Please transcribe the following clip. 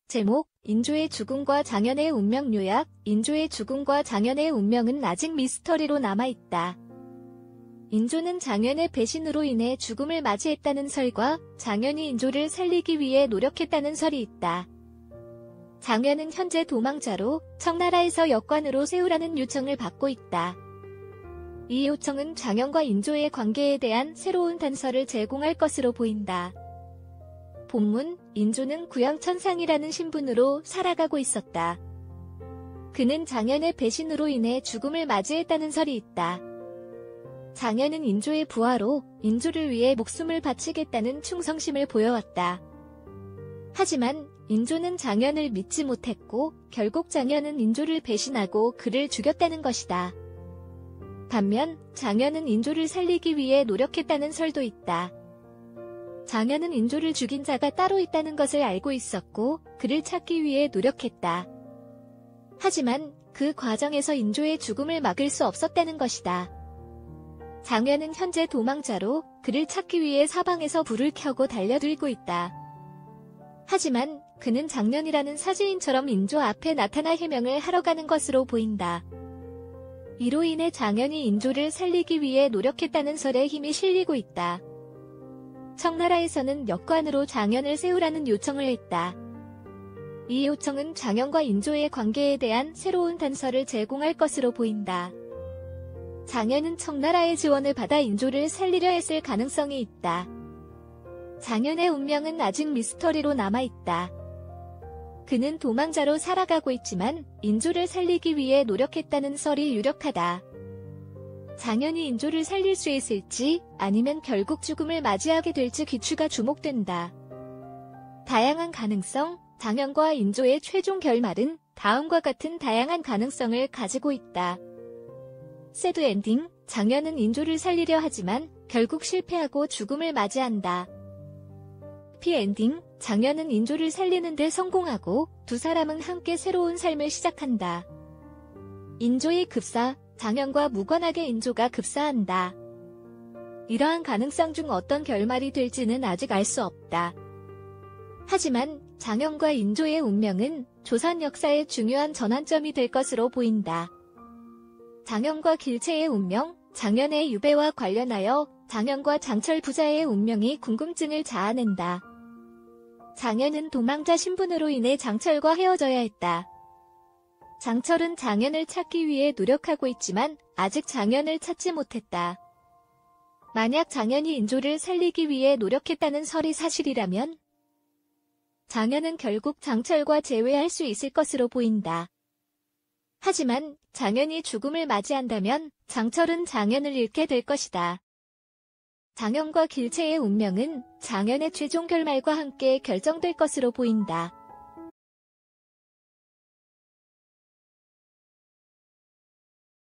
제목, 인조의 죽음과 장현의 운명 요약. 인조의 죽음과 장현의 운명은 아직 미스터리로 남아있다. 인조는 장현의 배신으로 인해 죽음을 맞이했다는 설과 장현이 인조를 살리기 위해 노력했다는 설이 있다. 장현은 현재 도망자로 청나라에서 역관으로 세우라는 요청을 받고 있다. 이 요청은 장현과 인조의 관계에 대한 새로운 단서를 제공할 것으로 보인다. 본문, 인조는 구양천상이라는 신분으로 살아가고 있었다. 그는 장현의 배신으로 인해 죽음을 맞이했다는 설이 있다. 장현은 인조의 부하로 인조를 위해 목숨을 바치겠다는 충성심을 보여왔다. 하지만 인조는 장현을 믿지 못했고 결국 장현은 인조를 배신하고 그를 죽였다는 것이다. 반면 장현은 인조를 살리기 위해 노력했다는 설도 있다. 장현은 인조를 죽인 자가 따로 있다는 것을 알고 있었고 그를 찾기 위해 노력했다. 하지만 그 과정에서 인조의 죽음을 막을 수 없었다는 것이다. 장현은 현재 도망자로 그를 찾기 위해 사방에서 불을 켜고 달려들고 있다. 하지만 그는 장현이라는 사지인처럼 인조 앞에 나타나 해명을 하러 가는 것으로 보인다. 이로 인해 장현이 인조를 살리기 위해 노력했다는 설에 힘이 실리고 있다. 청나라에서는 역관으로 장현을 세우라는 요청을 했다. 이 요청은 장현과 인조의 관계에 대한 새로운 단서를 제공할 것으로 보인다. 장현은 청나라의 지원을 받아 인조를 살리려 했을 가능성이 있다. 장현의 운명은 아직 미스터리로 남아있다. 그는 도망자로 살아가고 있지만 인조를 살리기 위해 노력했다는 설이 유력하다. 장현이 인조를 살릴 수 있을지 아니면 결국 죽음을 맞이하게 될지 귀추가 주목된다. 다양한 가능성, 장현과 인조의 최종 결말은 다음과 같은 다양한 가능성을 가지고 있다. 새드 엔딩, 장현은 인조를 살리려 하지만 결국 실패하고 죽음을 맞이한다. 해피 엔딩, 장현은 인조를 살리는 데 성공하고 두 사람은 함께 새로운 삶을 시작한다. 인조의 급사, 장현과 무관하게 인조가 급사한다. 이러한 가능성 중 어떤 결말이 될지는 아직 알 수 없다. 하지만 장현과 인조의 운명은 조선 역사의 중요한 전환점이 될 것으로 보인다. 장현과 길채의 운명, 장현의 유배와 관련하여 장현과 장철 부자의 운명이 궁금증을 자아낸다. 장현은 도망자 신분으로 인해 장철과 헤어져야 했다. 장철은 장현을 찾기 위해 노력하고 있지만 아직 장현을 찾지 못했다. 만약 장현이 인조를 살리기 위해 노력했다는 설이 사실이라면 장현은 결국 장철과 재회할 수 있을 것으로 보인다. 하지만 장현이 죽음을 맞이한다면 장철은 장현을 잃게 될 것이다. 장현과 길채의 운명은 장현의 최종 결말과 함께 결정될 것으로 보인다.